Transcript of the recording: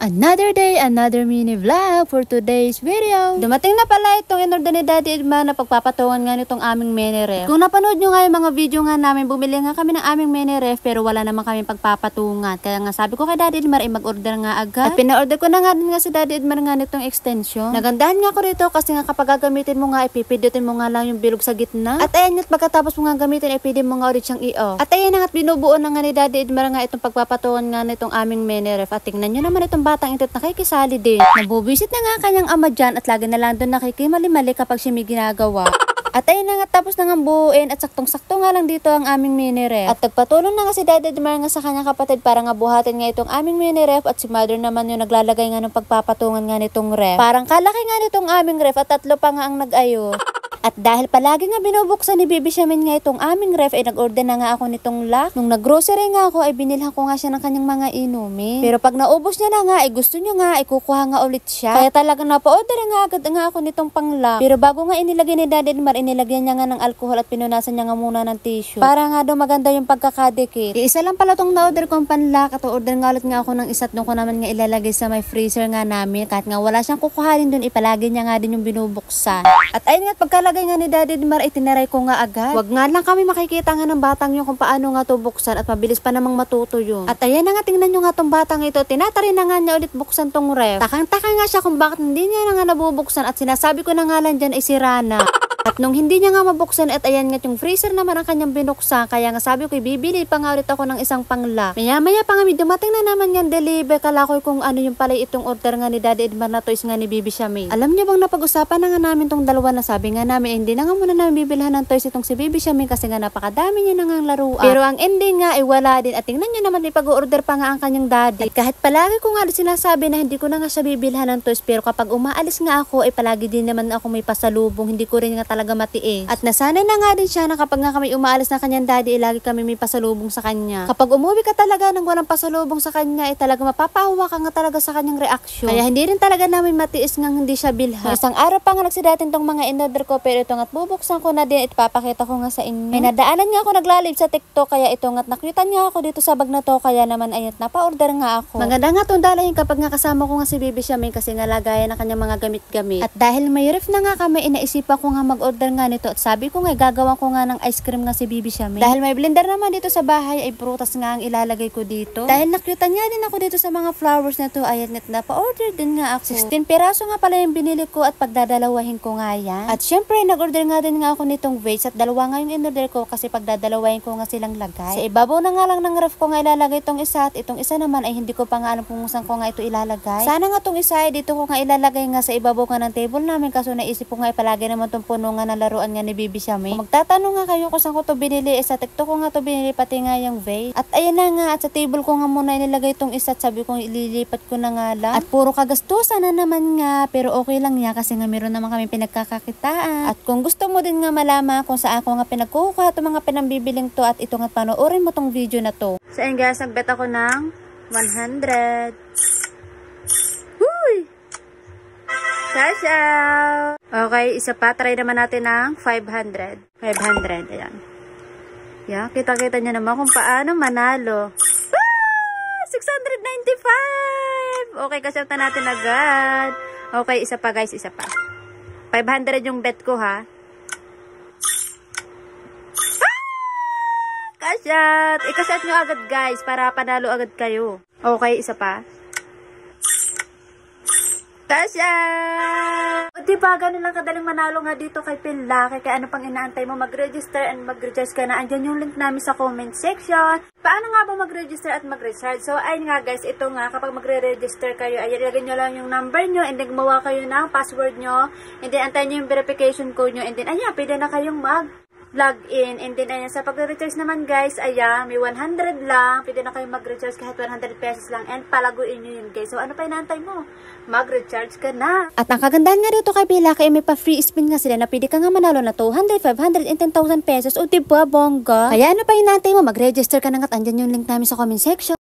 Another day, another mini vlog for today's video. Dumating na pala itong in-order ni Daddy Edmar na pagpapatungan nga nitong aming mini ref. Kung napanood nyo nga yung mga video nga namin, bumili nga kami ng aming mini ref pero wala naman kami pagpapatungan. Kaya nga sabi ko kay Daddy Edmar ay mag-order nga agad. At pina-order ko na nga din nga si Daddy Edmar nga nitong extension. Nagandahan nga ko rito kasi nga kapag gagamitin mo nga, ipipindutin mo nga lang yung bilog sa gitna. At ayan nga pagkatapos mo nga gamitin, ipili mo nga ulit siyang i-off. At ayan nga at binubuo na nga ni Daddy Edmar nga itong pagpapatungan nga nitong aming mini ref. At tingnan nyo naman itong batang ito't nakikisali din. Nabubisit na nga kanyang ama dyan at lagi na lang doon nakikimali-mali kapag siya may ginagawa. At ayun na nga tapos na nga buuin at saktong-sakto nga lang dito ang aming mini ref. At nagpatulong na nga si Daddy Edmar nga sa kanyang kapatid para nga buhatin nga itong aming mini ref at si mother naman yung naglalagay nga ng pagpapatungan nga nitong ref. Parang kalaki nga nitong aming ref at tatlo pa nga ang nag-ayos. At dahil palagi nga binubuksan ni Bibi Shamin nga itong aming ref, ay nag-order na nga ako nitong lock. Nung nag-grocery nga ako, ay binilhan ko nga siya ng kanyang mga inumin. Pero pag naubos niya na nga, ay gusto niya nga, ay kukuha nga ulit siya. Kaya talagang napa-order nga agad nga ako nitong pang-lock. Pero bago nga inilagay ni Daddy Edmar, inilagyan niya nga ng alcohol at pinunasan niya nga muna ng tissue. Para nga daw maganda yung pagkakadikit. Isa lang pala tong na-order kong pan-lock at order nga ulit nga ako ng isa't nung ko naman nga ilalagay sa may freezer nga namin. Kahit nga wala siyang kukuhanin dun, ipalagi niya nga din yung binubuksan. At ayun nga, pagkalagay nga ni Daddy Edmar ay tinaray ko nga agad. Wag nga lang kami makikita nga ng batang yun kung paano nga to buksan at mabilis pa namang matuto yun. At ayan na nga, tingnan nyo nga tong batang ito, tinatari na nga niya ulit buksan tong ref. Takang-taka nga siya kung bakit hindi niya na nga nabubuksan at sinasabi ko na nga lang dyan ay sira na. At nung hindi niya nga mabuksan at ayan nga yung freezer naman ang kanyang binuksan, kaya nga sabi ko bibili pa nga ulit ako ng isang pangla. Maya-maya pa nga dumating na naman yung deliver, kala ko kung ano yung pala itong order nga ni Daddy Edmar na toys nga ni Bibi Shamin. Alam niyo bang napag-usapan na nga namin tong dalawa na sabi nga namin hindi na nga muna namin bibilhan ng toys itong si Bibi Shamin kasi nga napakadami niya na nga laruan. Pero ang ending nga ay wala din at tingnan niyo naman may pag-order pa nga ang kanyang daddy. At kahit palagi ko nga sinasabi na hindi ko na nga siya bibilhan ng toys pero kapag umaalis nga ako ay palagi din naman ako may pasalubong, hindi ko rin nga talaga matiis. At nasanay na nga din siya na kapag nga kami umaalis na kanyang daddy, lagi kami may pasalubong sa kanya. Kapag umuwi ka talaga nang walang pasalubong sa kanya, ay talaga mapapahawa ka nga talaga sa kanyang reaksyon. Kaya hindi rin talaga namin matiis nga hindi siya bilhan. Isang araw pa nga nagsidatin tong mga in-order ko, pero ito nga't bubuksan ko na din at ipapakita ko nga sa inyo. May nadaanan nga ako nagla-live sa TikTok, kaya ito nga't nakyutan nga ako dito sa bag na to, kaya naman ayat napa-order nga ako. Maganda nga itong dalahin kapag nga kasama ko nga si Bibi Shamin kasi nga lagayan na kanyang mga gamit-gamit. At dahil may ref na nga kami, inaisipan ko nga mag-order nga nito at sabi ko nga gagawa ko nga ng ice cream nga si Bibi Shamin. Dahil may blender naman dito sa bahay ay prutas nga ang ilalagay ko dito. Dahil nakyutan nga din ako dito sa mga flowers na to, ayat net na pa-order din nga ako. 16 piraso nga pala yung binili ko at pagdadalawahin ko nga yan. At syempre nag-order nga din nga ako nitong vase at dalawa nga yung in-order ko kasi pagdadalawahin ko nga silang lagay. Sa ibabaw na nga lang ng ref ko nga ilalagay itong isa at itong isa naman ay hindi ko pa nga alam kung saan ko nga ito ilalagay. Sana nga itong isa ay dito ko nga ilalagay nga sa ibabaw nga ng table namin kaso naisip ko nga ipalagay naman itong puno nga ng laruan nga ni Bibi Shamin. Kung magtatanong nga kayo kung saan ko to binili, sa TikTok ko nga to binili pati nga yung vase. At ayan na nga, at sa table ko nga muna inilagay itong isa at sabi ko ililipat ko na nga lang. At puro kagastusan na naman nga, pero okay lang niya kasi nga meron naman kami pinagkakakitaan. At kung gusto mo din nga malaman kung saan ko nga pinagkukuha itong mga pinambibiling to at ito nga panoorin mo tong video na to. So ayun guys, nagbet ako ng 100. Huy! Cash out! Okay, isa pa. Try naman natin ng 500. 500, ayan. Yeah, kita-kita nyo naman kung paano manalo. Ah! 695! Okay, cash out na natin agad. Okay, isa pa guys, isa pa. 500 yung bet ko ha. Cash out! I-cash out nyo agad guys para panalo agad kayo. Okay, isa pa. Cash out! O diba, ganun lang kadaling manalo nga dito kay Pinlaki. Kaya ano pang inaantay mo, mag-register and mag-recharge ka na. Andyan yung link namin sa comment section. Paano nga ba mag-register at mag-recharge? So, ayun nga guys, ito nga, kapag magre-register kayo, ay ilagay nyo lang yung number nyo, and then gumawa kayo ng password nyo, and then antayin nyo yung verification code nyo, and then ayan, pwede na kayong mag-login, and then ayan, sa pag-recharge naman guys, ayan, may 100 lang, pwede na kayong mag-recharge kahit 100 pesos lang, and palaguin nyo yun guys. So, ano pa inaantay mo? Mag-recharge ka na. At ang kagandahan nga dito kay Pinlaki, may pa-free spin nga sila na pwede ka nga manalo na 200, 500, and 10,000 pesos. O diba, bongga? Kaya ano pa inaantay mo? Mag-register ka na at andyan yung link namin sa comment section.